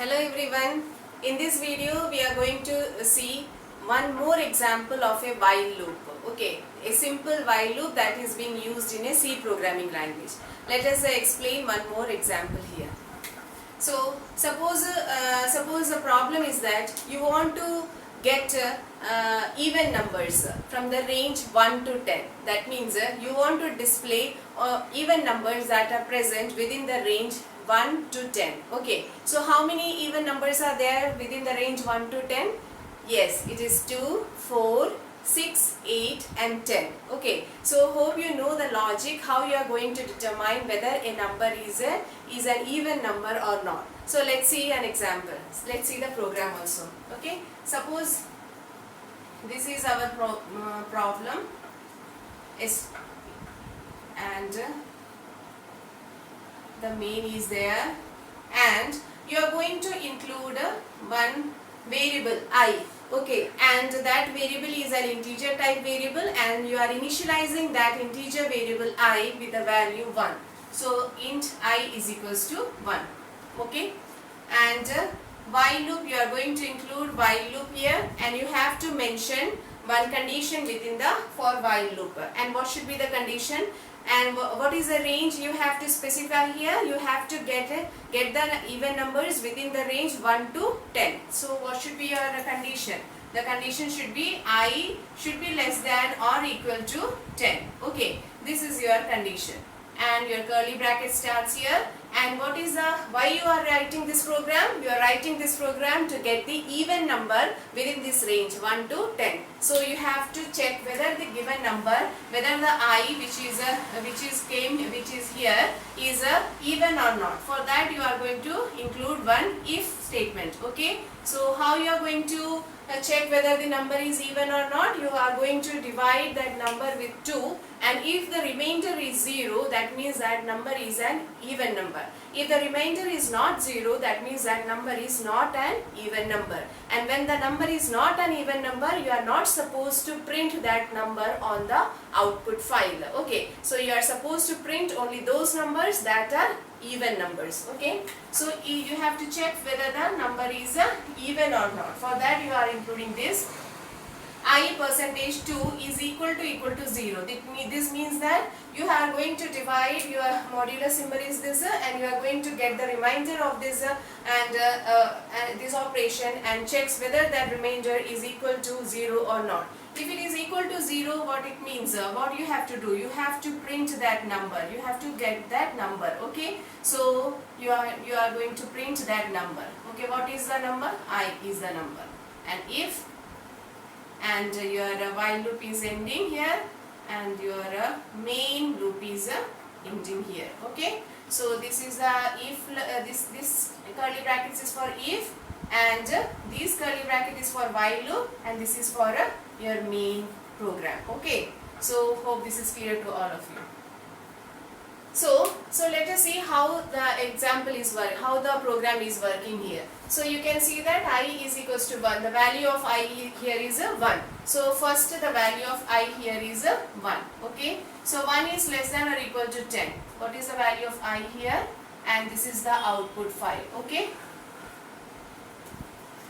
Hello everyone. In this video we are going to see one more example of a while loop. Okay, a simple while loop that is being used in a C programming language. Let us explain one more example here. So suppose the problem is that you want to get even numbers from the range 1 to 10. That means you want to display even numbers that are present within the range 1 to 10. Okay, so how many even numbers are there within the range 1 to 10? Yes, it is 2, 4, 6, 8 and 10. Okay, so hope you know the logic how you are going to determine whether a number is an even number or not. So let's see an example. Let's see the program also. Okay, suppose this is our problem is and the main is there, and you are going to include one variable I. Okay, and that variable is an integer type variable, and you are initializing that integer variable I with the value 1. So int I is equals to 1. Okay, and while loop, you are going to include while loop here, and you have to mention one condition within the for while loop. And what should be the condition? And what is the range you have to specify here? You have to get the even numbers within the range 1 to 10. So what should be your condition? The condition should be I should be less than or equal to 10. Okay, this is your condition, and your curly bracket starts here. And what is why you are writing this program? You are writing this program to get the even number within this range 1 to 10. So you have to check whether the given number, whether the I which is here is even or not. For that you are going to include one if statement. Okay, so how you are going to check whether the number is even or not? You are going to divide that number with 2, and if the remainder is 0, that means that number is an even number. If the remainder is not 0, that means that number is not an even number. And when the number is not an even number, you are not supposed to print that number on the output file. Okay, so you are supposed to print only those numbers that are even numbers. Okay, so you have to check whether the number is even or not. For that you are including this I percentage 2 is equal to 0. This means that you are going to divide your modular symbol is this, and you are going to get the remainder of this and this operation, and checks whether that remainder is equal to 0 or not. If it is equal to 0, what it means? What you have to do? You have to print that number. You have to get that number. Okay, so you are going to print that number. Okay, what is the number? I is the number. And if and your while loop is ending here, and your main loop is ending here. Okay, so this is if this curly brackets is for if, and this curly bracket is for while loop, and this is for your main program. Okay, so hope this is clear to all of you. So let us see how the example is how the program is working here. So you can see that I is equals to 1. The value of I here is 1. So first the value of I here is 1. Okay, so 1 is less than or equal to 10. What is the value of I here? And this is the output file. Okay,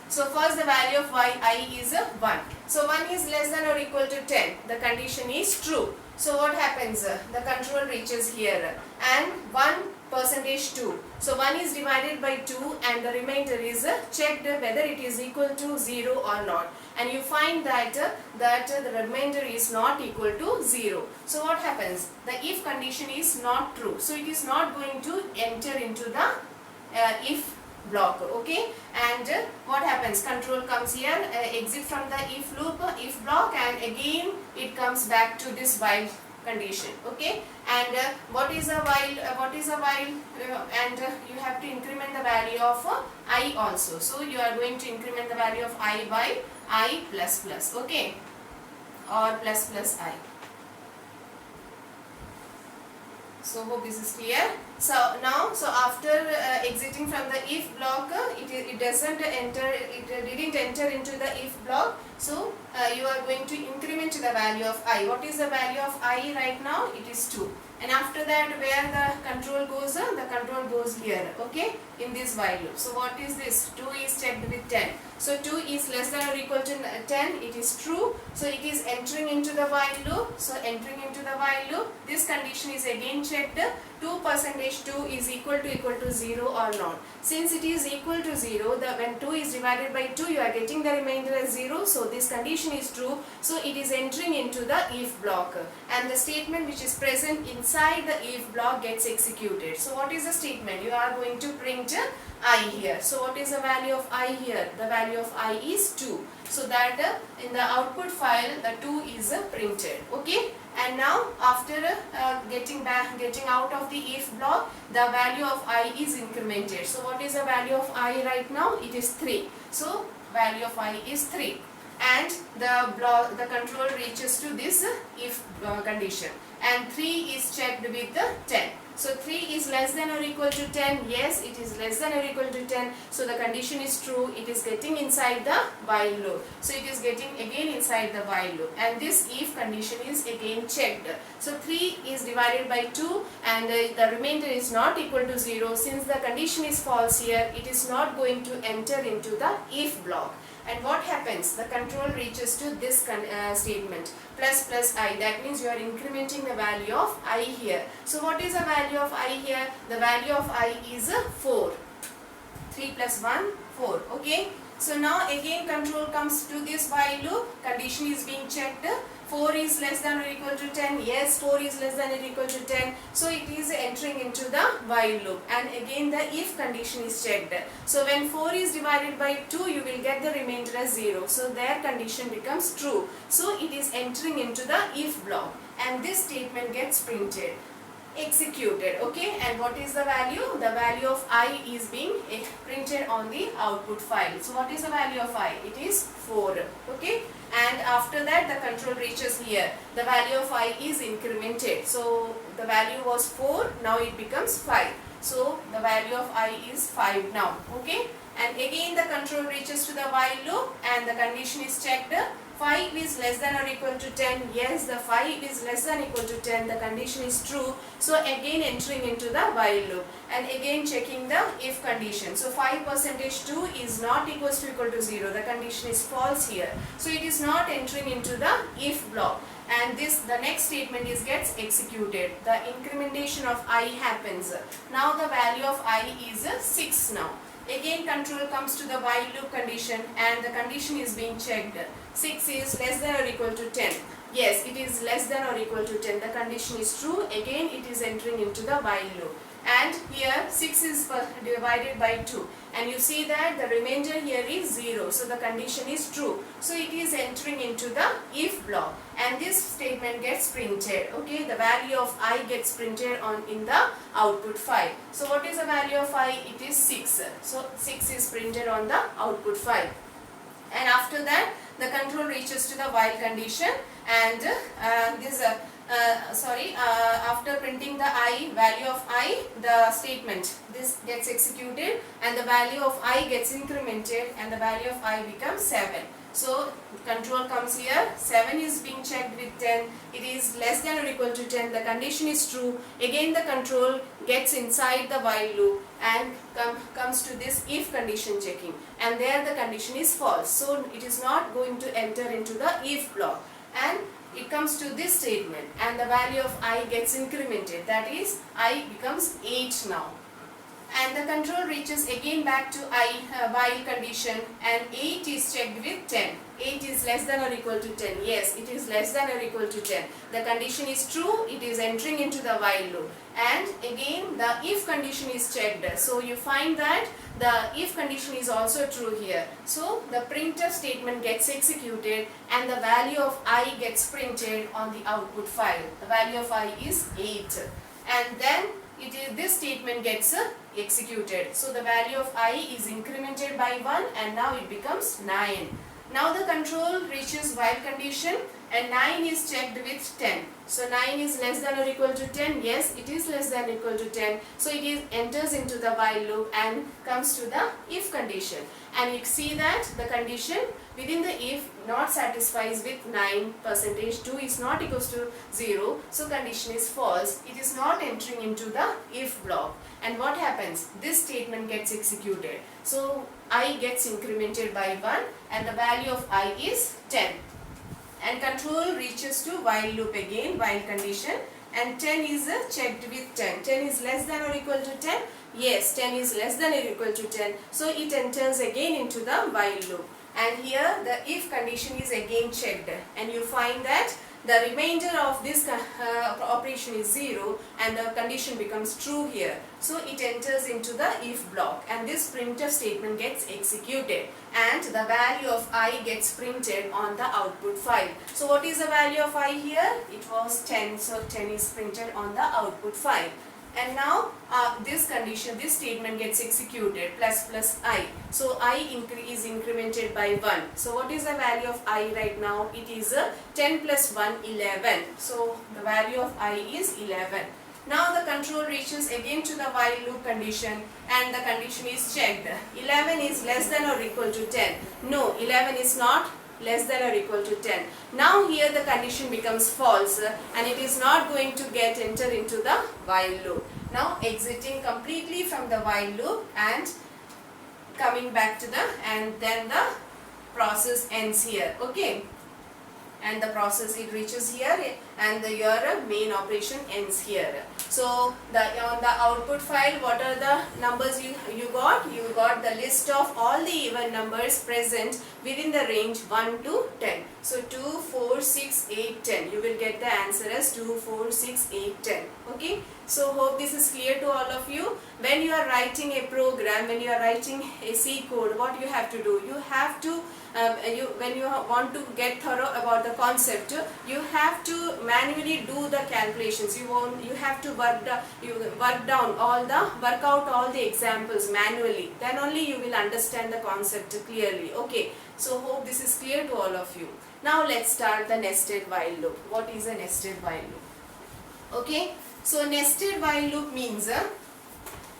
so first the value of I is 1. So 1 is less than or equal to 10. The condition is true. So what happens? The control reaches here, and 1%2. So 1 is divided by 2, and the remainder is checked whether it is equal to 0 or not. And you find that the remainder is not equal to 0. So what happens? The if condition is not true. So it is not going to enter into the if block. Okay, and what happens? Control comes here, exit from the if loop, if block, and again it comes back to this while condition. Okay, and what is a while? And you have to increment the value of I also. So you are going to increment the value of I by I plus plus. Okay, or plus plus I. So hope this is clear. So now, after exiting from the if block, it didn't enter into the if block. So you are going to increment the value of I. What is the value of I right now? It is 2. And after that, where the control goes? The control goes here. Okay, in this while loop. So what is this? 2 is checked with 10. So 2 is less than or equal to 10. It is true. So it is entering into the while loop. So entering into the while loop. This condition is again checked. 2% 2 is equal to 0 or not. Since it is equal to 0, when 2 is divided by 2, you are getting the remainder as 0. So this condition is true. So it is entering into the if block. And the statement which is present inside the if block gets executed. So what is the statement? You are going to print I here. So what is the value of I here? The value of I is 2. So that in the output file the 2 is printed. Okay. And now after getting out of the if block, the value of I is incremented. So what is the value of I right now? It is 3. So value of I is 3. And the control reaches to this if condition. And 3 is checked with the 10. So 3 is less than or equal to 10. Yes, it is less than or equal to 10. So the condition is true. It is getting inside the while loop. So it is getting again inside the while loop. And this if condition is again checked. So 3 is divided by 2 and the remainder is not equal to 0. Since the condition is false here, it is not going to enter into the if block. And what happens? The control reaches to this statement plus I. That means you are incrementing the value of I here. So what is the value of I here? The value of I is 4. 3 plus 1, 4. Okay. So now again control comes to this while loop. Condition is being checked. 4 is less than or equal to 10. Yes, 4 is less than or equal to 10. So it is entering into the while loop. And again the if condition is checked. So when 4 is divided by 2, you will get the remainder as 0. So their condition becomes true. So it is entering into the if block. And this statement gets printed. Executed. Okay, and what is the value? The value of I is being printed on the output file. So what is the value of I? It is 4. Okay, and after that the control reaches here. The value of I is incremented. So the value was 4, now it becomes 5. So the value of I is 5 now. Okay, and again the control reaches to the while loop and the condition is checked. 5 is less than or equal to 10. Yes, the 5 is less than equal to 10. The condition is true. So again entering into the while loop and again checking the if condition. So 5% 2 is not equal to 0. The condition is false here. So it is not entering into the if block. And the next statement gets executed. The incrementation of I happens. Now the value of I is 6 now. Again control comes to the while loop condition and the condition is being checked. 6 is less than or equal to 10. Yes, it is less than or equal to 10. The condition is true. Again it is entering into the while loop. And here 6 is divided by 2. And you see that the remainder here is 0. So the condition is true. So it is entering into the if block. And this statement gets printed. Okay, the value of I gets printed in the output file. So what is the value of I? It is 6. So 6 is printed on the output file. And after that the control reaches to the while condition and after printing the I, value of I, the statement, this gets executed and the value of I gets incremented and the value of I becomes 7. So control comes here, 7 is being checked with 10, it is less than or equal to 10, the condition is true. Again the control gets inside the while loop and comes to this if condition checking and there the condition is false. So it is not going to enter into the if block and it comes to this statement and the value of I gets incremented, that is I becomes 8 now. And the control reaches again back to I while condition and 8 is checked with 10. 8 is less than or equal to 10. Yes, it is less than or equal to 10. The condition is true. It is entering into the while loop. And again the if condition is checked. So you find that the if condition is also true here. So the printf statement gets executed and the value of I gets printed on the output file. The value of I is 8. And then this statement gets executed. So the value of I is incremented by 1 and now it becomes 9. Now the control reaches while condition and 9 is checked with 10. So 9 is less than or equal to 10. Yes, it is less than or equal to 10. So it is enters into the while loop and comes to the if condition. And you see that the condition within the if not satisfies with 9%, 2 is not equals to 0. So condition is false. It is not entering into the if block. And what happens? This statement gets executed. So I gets incremented by 1 and the value of I is 10. And control reaches to while loop again, while condition, and 10 is checked with 10. 10 is less than or equal to 10. Yes, 10 is less than or equal to 10. So it enters again into the while loop. And here the if condition is again checked, and you find that the remainder of this operation is 0 and the condition becomes true here. So it enters into the if block and this printf statement gets executed and the value of I gets printed on the output file. So what is the value of I here? It was 10. So 10 is printed on the output file. And now this condition, this statement gets executed plus I. So I is incremented by 1. So what is the value of I right now? It is 10 plus 1, 11. So the value of I is 11. Now the control reaches again to the while loop condition and the condition is checked. 11 is less than or equal to 10. No, 11 is not less than or equal to 10. Now here the condition becomes false and it is not going to get entered into the while loop. Now exiting completely from the while loop and coming back to the, and then the process ends here. Okay. And the process, it reaches here and your main operation ends here. So on the output file, what are the numbers you got? You got the list of all the even numbers present within the range 1 to 10. So 2, 4, 6, 8, 10. You will get the answer as 2, 4, 6, 8, 10. Okay. So hope this is clear to all of you. When you are writing a program, when you are writing a C code, what you have to do? You have to when you want to get thorough about the concept, you have to manually do the calculations. You have to work out all the examples manually. Then only you will understand the concept clearly. Okay. So hope this is clear to all of you. Now let's start the nested while loop. What is a nested while loop? Okay. So nested while loop means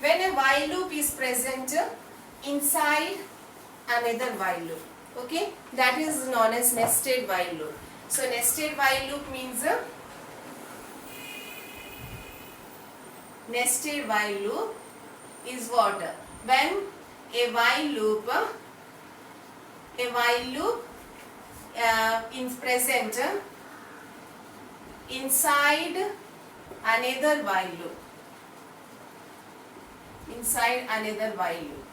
when a while loop is present inside another while loop. Okay, that is known as nested while loop. So nested while loop means nested while loop is what? When a while loop is present inside another while loop. Inside another while loop.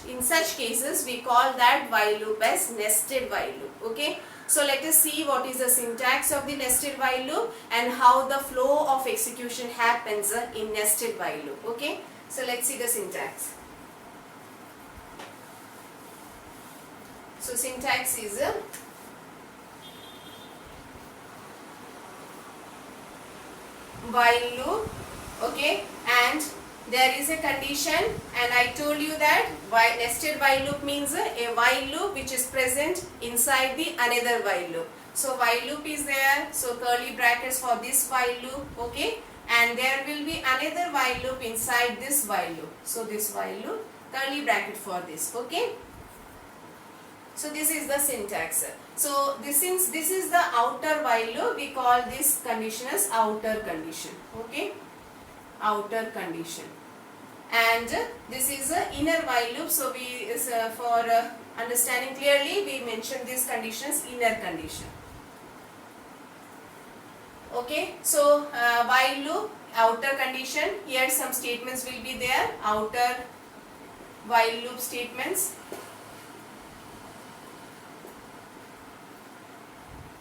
In such cases we call that while loop as nested while loop. Okay. So let us see what is the syntax of the nested while loop and how the flow of execution happens in nested while loop. Okay. So let's see the syntax. So syntax is while loop. Okay. And there is a condition and I told you that nested while loop means a while loop which is present inside the another while loop. So while loop is there, so curly brackets for this while loop. Okay, and there will be another while loop inside this while loop. So this while loop, curly bracket for this. Okay, so this is the syntax. So since this is the outer while loop, we call this condition as outer condition. Okay, outer condition. And this is a inner while loop. So for understanding clearly, we mention this condition as inner condition. Okay, so while loop, outer condition. Here some statements will be there. Outer while loop statements.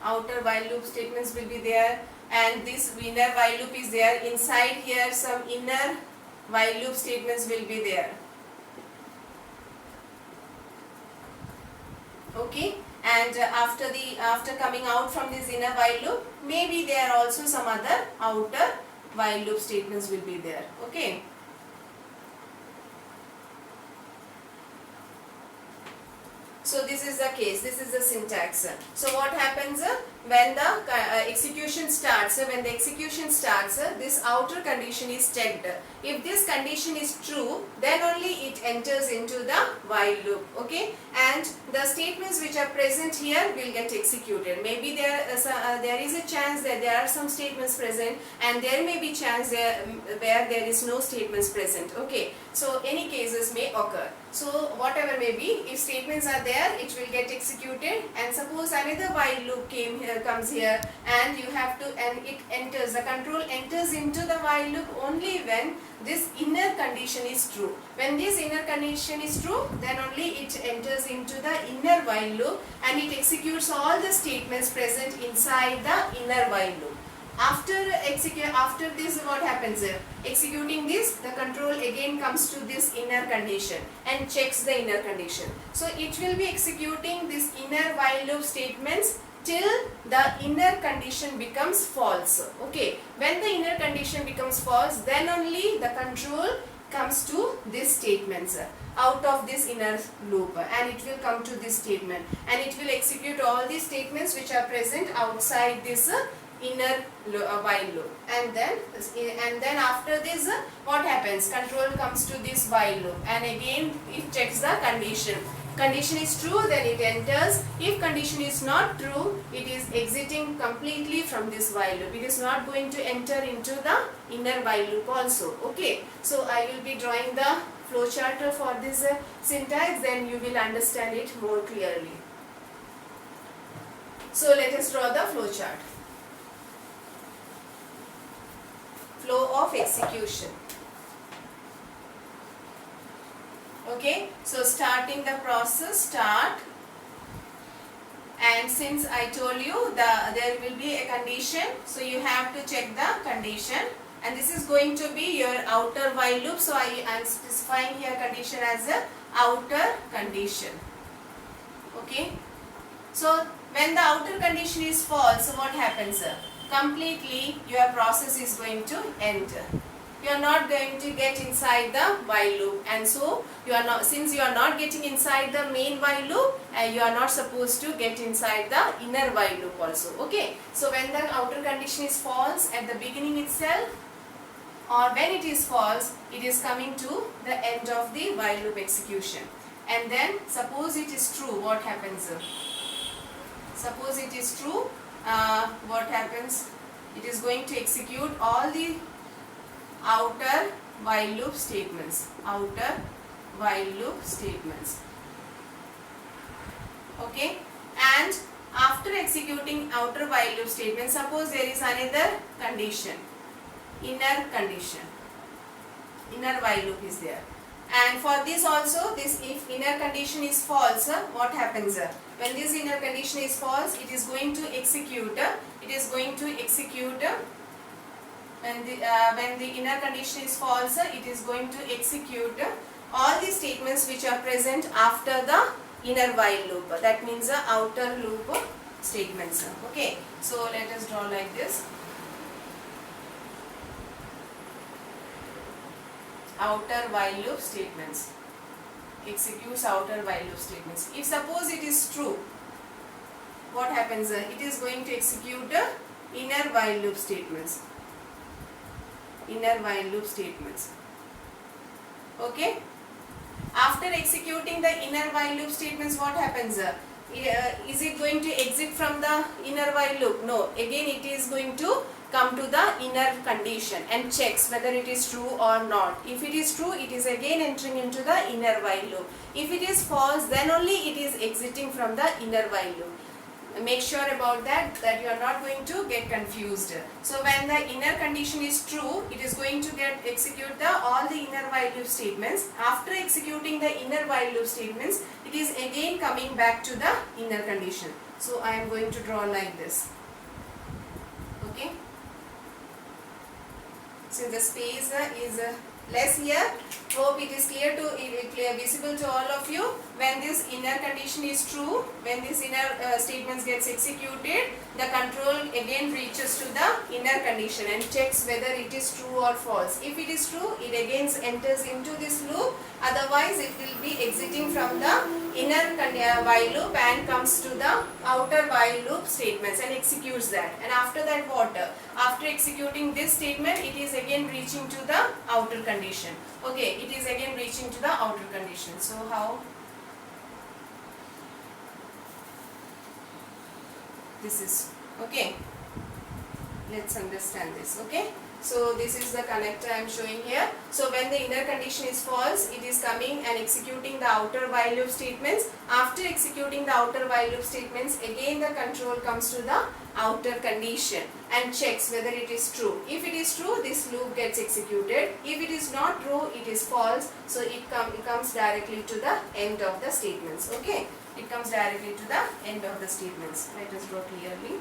Outer while loop statements will be there, and this inner while loop is there. Inside here some inner while loop statements will be there. Okay, and after coming out from this inner while loop, maybe there are also some other outer while loop statements will be there. Okay. So this is the case, this is the syntax. So what happens when the execution starts, this outer condition is checked. If this condition is true, then only it enters into the while loop, okay, and the statements which are present here will get executed. Maybe there is a chance that there are some statements present, and there may be chance there where there is no statements present, okay. So any cases may occur. So whatever may be, if statements are there, it will get executed. And suppose another while loop comes here, and you have to, and it enters, the control enters into the while loop only when this inner condition is true. When this inner condition is true, then only it enters into the inner while loop, and it executes all the statements present inside the inner while loop. After this, what happens? Executing this, the control again comes to this inner condition and checks the inner condition. So it will be executing this inner while loop statements till the inner condition becomes false, okay. When the inner condition becomes false, then only the control comes to these statements out of this inner loop, and it will come to this statement, and it will execute all these statements which are present outside this inner while loop. And then after this, what happens? Control comes to this while loop, and again it checks the condition. Condition is true, then it enters. If condition is not true, it is exiting completely from this while loop. It is not going to enter into the inner while loop also, okay. So I will be drawing the flowchart for this syntax, then you will understand it more clearly. So let us draw the flowchart. Flow of execution. Okay, so starting the process, start, and since I told you there will be a condition, so you have to check the condition, and this is going to be your outer while loop. So I am specifying here condition as a outer condition, okay. So when the outer condition is false, what happens? Completely your process is going to end. You are not going to get inside the while loop, and so you are not, since you are not getting inside the main while loop, you are not supposed to get inside the inner while loop also, okay. So when the outer condition is false at the beginning itself, or when it is false, it is coming to the end of the while loop execution. And then suppose it is true, what happens? Suppose it is true, what happens? It is going to execute all the outer while loop statements. Outer while loop statements. Okay. And after executing outer while loop statements, suppose there is another condition. Inner condition. Inner while loop is there. And for this also, this if inner condition is false, what happens? When this inner condition is false, it is going to execute. When the inner condition is false, it is going to execute all the statements which are present after the inner while loop. That means the outer loop statements. Okay. So let us draw like this. Outer while loop statements. Executes outer while loop statements. If suppose it is true, what happens? It is going to execute inner while loop statements. Inner while loop statements. Okay. After executing the inner while loop statements, what happens? Is it going to exit from the inner while loop? No. Again, it is going to come to the inner condition and checks whether it is true or not. If it is true, it is again entering into the inner while loop. If it is false, then only it is exiting from the inner while loop. Make sure about that you are not going to get confused. So when the inner condition is true, it is going to execute all the inner while loop statements. After executing the inner while loop statements, it is again coming back to the inner condition. So I am going to draw like this. Okay. So the space is less here. Hope it is visible to all of you. When this inner condition is true, when this inner statements gets executed, the control again reaches to the inner condition and checks whether it is true or false. If it is true, it again enters into this loop. Otherwise, it will be exiting from the while loop and comes to the outer while loop statements and executes that. And after that what? After executing this statement, it is again reaching to the outer condition. Okay, it is again reaching to the outer condition. So how? This is okay. Let's understand this. Okay. So this is the connector I am showing here. So when the inner condition is false, it is coming and executing the outer while loop statements. After executing the outer while loop statements, again the control comes to the outer condition and checks whether it is true. If it is true, this loop gets executed. If it is not true, it is false. So it comes directly to the end of the statements. Okay, it comes directly to the end of the statements. Let us draw clearly.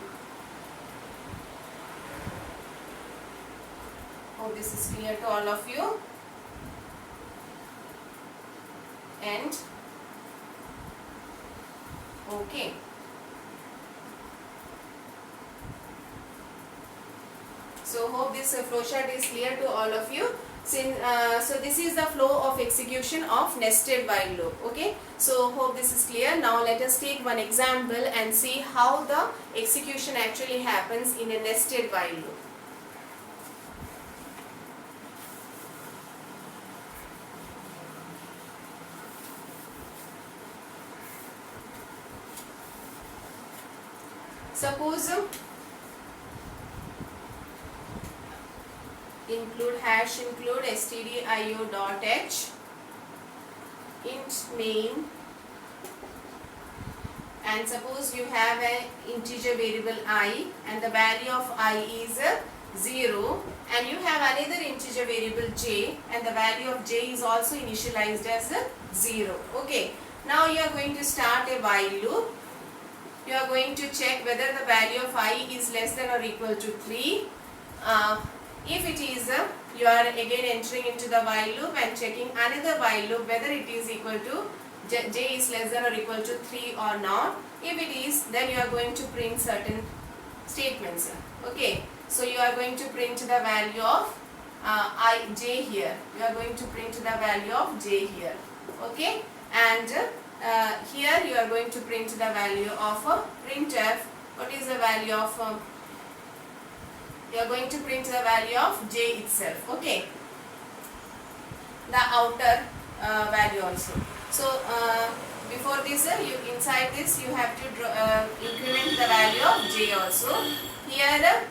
Hope this is clear to all of you. And okay. So hope this flowchart is clear to all of you. So this is the flow of execution of nested while loop. Okay. So hope this is clear. Now let us take one example and see how the execution actually happens in a nested while loop. Suppose include stdio.h int main, and suppose you have an integer variable I and the value of I is 0, and you have another integer variable j and the value of j is also initialized as 0. Okay, now you are going to start a while loop. You are going to check whether the value of I is less than or equal to 3. If it is, you are again entering into the while loop and checking another while loop whether it is equal to j is less than or equal to 3 or not. If it is, then you are going to print certain statements. Okay, so you are going to print the value of j here. You are going to print the value of j here. Okay, and here you are going to print the value of printf. What is the value of? You are going to print the value of j itself. Okay, the outer value also. So before this, inside this you have to increment the value of j also. Here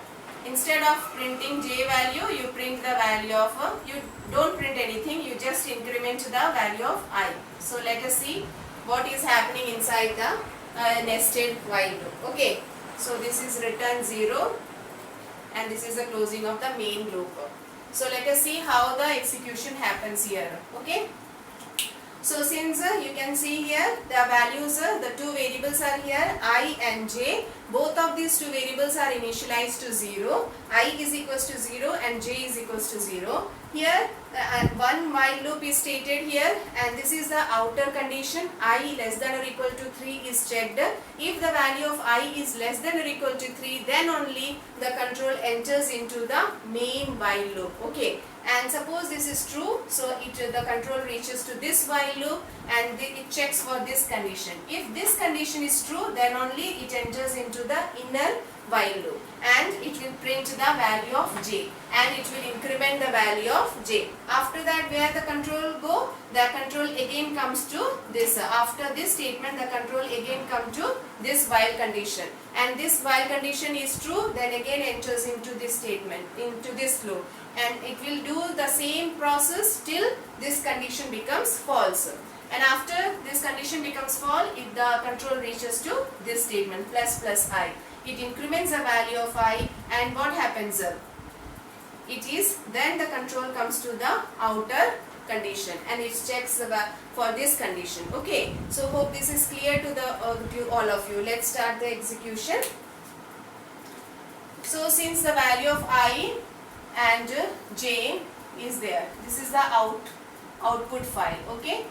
instead of printing j value, you print the value of you don't print anything. You just increment the value of I. So let us see what is happening inside the nested while loop. Okay, so this is return 0 and this is the closing of the main loop. So let us see how the execution happens here. Okay, so since you can see here the values, the two variables are here, I and j. Both of these two variables are initialized to 0. I is equals to 0 and j is equals to 0. Here one while loop is stated here, and this is the outer condition. I less than or equal to 3 is checked. If the value of I is less than or equal to 3, then only the control enters into the main while loop. Okay, and suppose this is true, so the control reaches to this while loop and it checks for this condition. If this condition is true, then only it enters into the inner while loop and it will print the value of j and it will increment the value of j. After that, where the control go? The control again comes to this. After this statement, the control again come to this while condition, and this while condition is true, then again enters into this statement, into this loop, and it will do the same process till this condition becomes false. And after this condition becomes false, if the control reaches to this statement plus I, it increments the value of I, and what happens? It is then the control comes to the outer condition and it checks for this condition. Okay, so hope this is clear to to all of you. Let's start the execution. So since the value of I and j is there, this is the output file. Okay,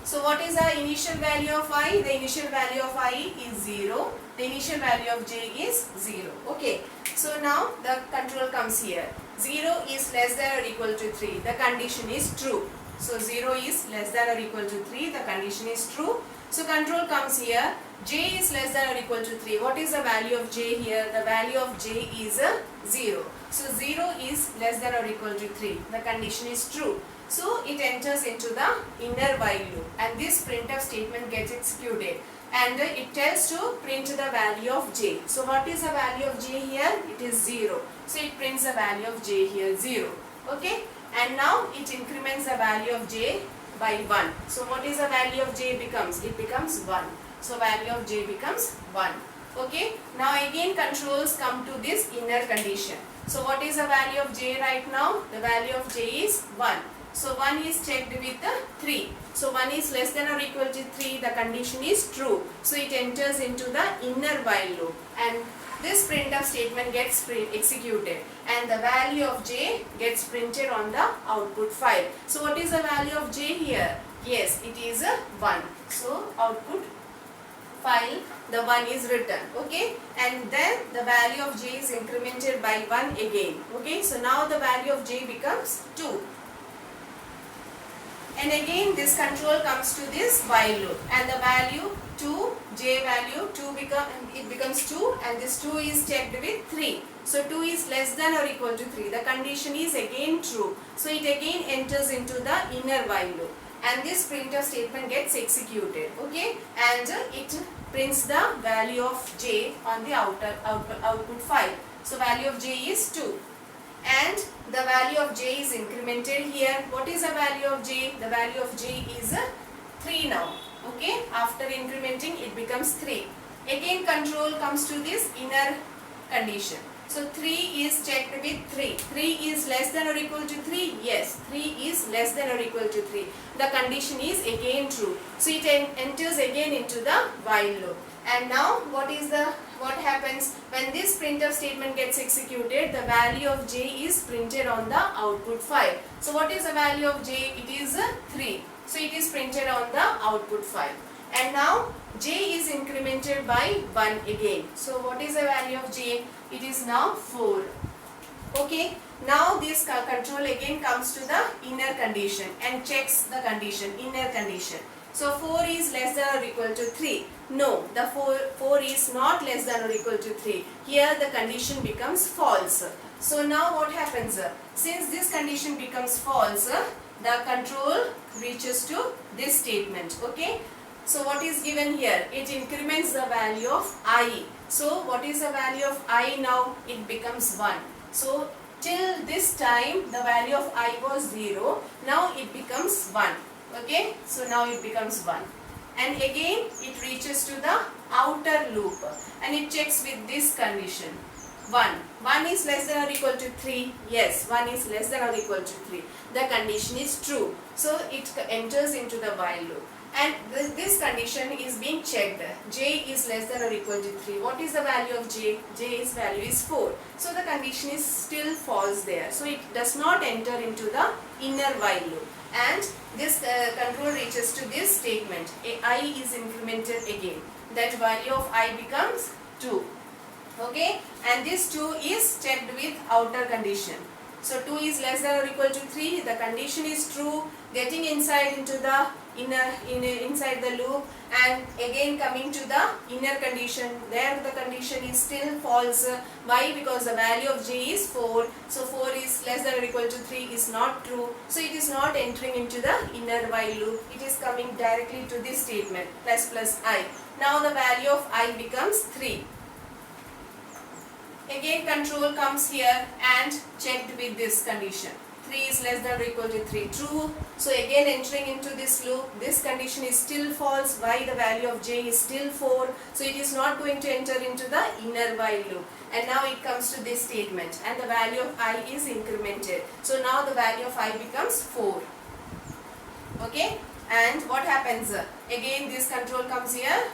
so what is the initial value of I? The initial value of I is 0. The initial value of j is 0. Okay, so now the control comes here. 0 is less than or equal to 3. The condition is true. So 0 is less than or equal to 3. The condition is true. So control comes here. J is less than or equal to 3. What is the value of J here? The value of J is 0. So 0 is less than or equal to 3. The condition is true. So it enters into the inner while loop and this printf statement gets executed and it tells to print the value of J. So what is the value of J here? It is 0. So it prints the value of J here 0. Okay, and now it increments the value of J by 1. So what is the value of J becomes? It becomes 1. So value of J becomes 1. Okay, now again controls come to this inner condition. So what is the value of J right now? The value of J is 1. So 1 is checked with 3. So 1 is less than or equal to 3. The condition is true. So it enters into the inner while loop and this printf statement gets executed and the value of J gets printed on the output file. So what is the value of J here? Yes, it is 1. So output file, the 1 is written. Okay, and then the value of J is incremented by 1 again. Okay, so now the value of J becomes 2. And again this control comes to this while loop and the value 2, J value 2 becomes 2 and this 2 is checked with 3. So 2 is less than or equal to 3. The condition is again true. So it again enters into the inner while loop and this printf statement gets executed. Okay, and it prints the value of J on the output file. So value of J is 2. And the value of J is incremented here. What is the value of J? The value of J is 3 now. Okay, after incrementing it becomes 3. Again control comes to this inner condition. So 3 is checked with 3. 3 is less than or equal to 3? Yes, 3 is less than or equal to 3. The condition is again true. So it enters again into the while loop. And now what happens when this printf statement gets executed? The value of J is printed on the output file. So what is the value of J? It is 3. So it is printed on the output file. And now J is incremented by 1 again. So what is the value of J? It is now 4. Okay, now this control again comes to the inner condition and checks the condition, inner condition. So 4 is less than or equal to 3. No, the 4 is not less than or equal to 3. Here the condition becomes false. So now what happens? Since this condition becomes false, the control reaches to this statement. Okay. So what is given here? It increments the value of I. So what is the value of I now? It becomes 1. So till this time the value of I was 0. Now it becomes 1. Okay, so now it becomes 1 and again it reaches to the outer loop and it checks with this condition 1 is less than or equal to 3. Yes, 1 is less than or equal to 3. The condition is true, so it enters into the while loop and this condition is being checked. J is less than or equal to 3. What is the value of J? J's value is 4. So the condition is still false there, so it does not enter into the inner while loop. And this control reaches to this statement. I is incremented again. That value of I becomes 2. Okay, and this 2 is checked with outer condition. So 2 is less than or equal to 3. The condition is true. Getting inside into the inside the loop and again coming to the inner condition. There the condition is still false. Why? Because the value of J is 4. So 4 is less than or equal to 3 is not true. So it is not entering into the inner while loop. It is coming directly to this statement plus I. Now the value of I becomes 3. Again control comes here and checked with this condition. 3 is less than or equal to 3, true. So again entering into this loop, this condition is still false. Why? The value of J is still 4. So it is not going to enter into the inner while loop. And now it comes to this statement and the value of I is incremented. So now the value of I becomes 4. Okay, and what happens? Again this control comes here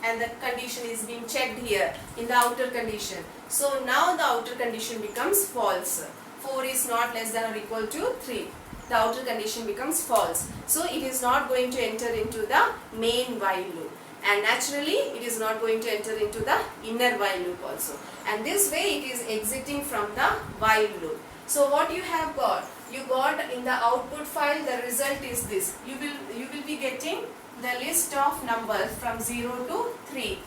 and the condition is being checked here in the outer condition. So now the outer condition becomes false. 4 is not less than or equal to 3. The outer condition becomes false. So it is not going to enter into the main while loop. And naturally it is not going to enter into the inner while loop also. And this way it is exiting from the while loop. So what you have got? you got in the output file, the result is this. You will be getting the list of numbers from 0 to 3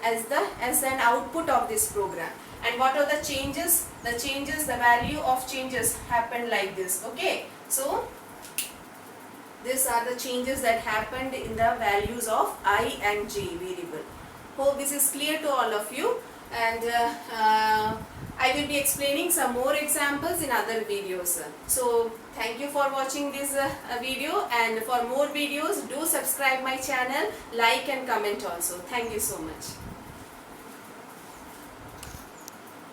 as an output of this program. And what are the changes? The value of changes happened like this. Okay, so these are the changes that happened in the values of I and j variable. Hope this is clear to all of you, and I will be explaining some more examples in other videos. So thank you for watching this video, and for more videos do subscribe my channel, like and comment also. Thank you so much.